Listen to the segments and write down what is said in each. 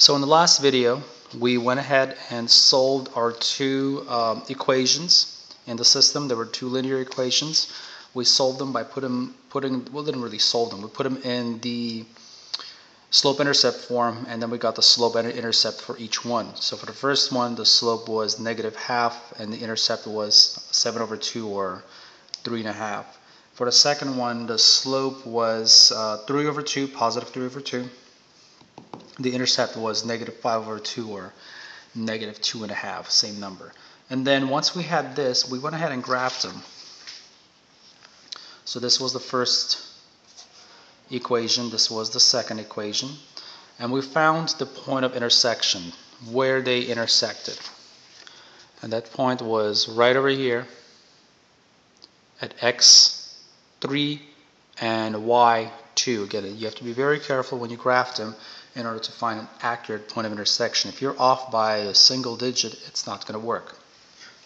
So in the last video, we went ahead and solved our two equations in the system. There were two linear equations. We solved them by well, didn't really solve them. We put them in the slope-intercept form, and then we got the slope and intercept for each one. So for the first one, the slope was -½ and the intercept was 7/2 or 3.5. For the second one, the slope was 3/2, positive 3/2. The intercept was -5/2 or -2.5, same number. And then once we had this, we went ahead and graphed them. So this was the first equation, this was the second equation, and we found the point of intersection, where they intersected. And that point was right over here at x3 and y2. Again, you have to be very careful when you graph them in order to find an accurate point of intersection. If you're off by a single digit, it's not going to work.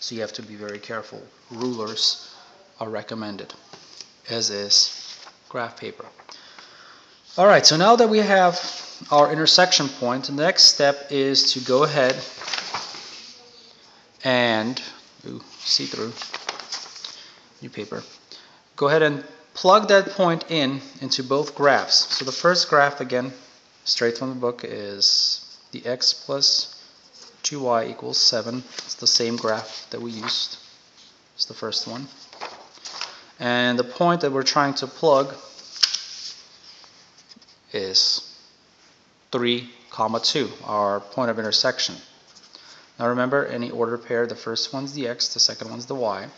So you have to be very careful. Rulers are recommended, as is graph paper. Alright, so now that we have our intersection point, the next step is to go ahead and see through new paper. Go ahead and plug that point into both graphs. So the first graph, again, straight from the book, is the x plus 2y equals 7. It's the same graph that we used. It's the first one. And the point that we're trying to plug is 3, 2, our point of intersection. Now remember, any order pair, the first one's the x, the second one's the y.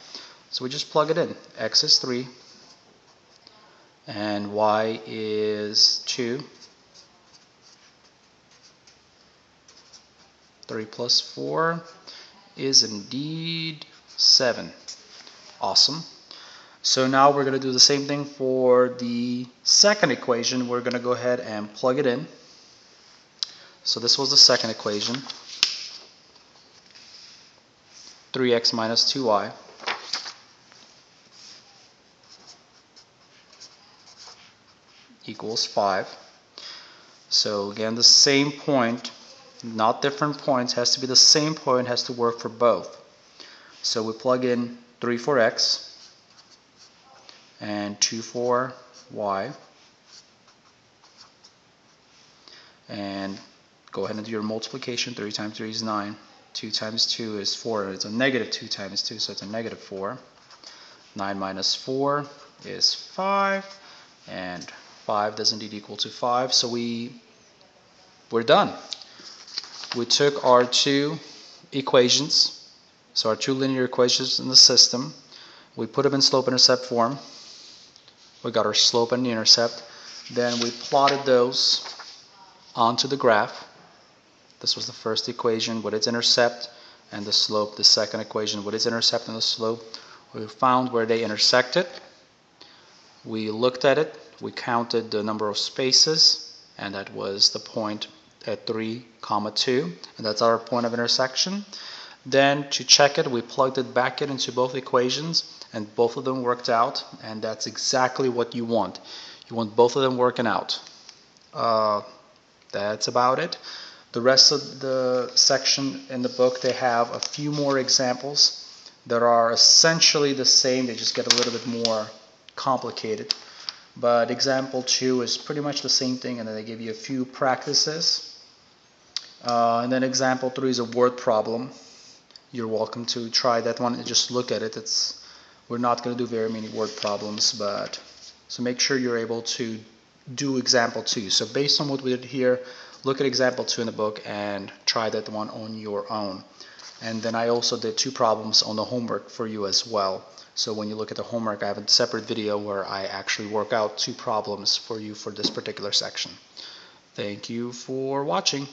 So we just plug it in. X is 3 and y is 2. 3 plus 4 is indeed 7. Awesome. So now we're going to do the same thing for the second equation. We're going to go ahead and plug it in. So this was the second equation. 3x minus 2y equals 5. So again, the same point, not different points, has to be the same point, has to work for both. So we plug in 3 for x and 2 for y, and go ahead and do your multiplication. 3 times 3 is 9, 2 times 2 is 4, it's a -2 times 2, so it's a -4. 9 minus 4 is 5, and 5 does indeed equal to 5, so we're done. We took our two equations, so our two linear equations in the system, we put them in slope-intercept form. We got our slope and the intercept. Then we plotted those onto the graph. This was the first equation with its intercept and the slope. The second equation with its intercept and the slope. We found where they intersected. We looked at it. We counted the number of spaces, and that was the point at 3, 2, and that's our point of intersection. Then to check it, we plugged it back into both equations, and both of them worked out, and that's exactly what you want. You want both of them working out. That's about it. The rest of the section in the book, they have a few more examples that are essentially the same. They just get a little bit more complicated. But example 2 is pretty much the same thing, and then they give you a few practices. And then example 3 is a word problem. You're welcome to try that one and just look at it. We're not going to do very many word problems, but so make sure you're able to do example 2. So based on what we did here, look at example 2 in the book and try that one on your own. And then I also did 2 problems on the homework for you as well. So when you look at the homework, I have a separate video where I actually work out 2 problems for you for this particular section. Thank you for watching.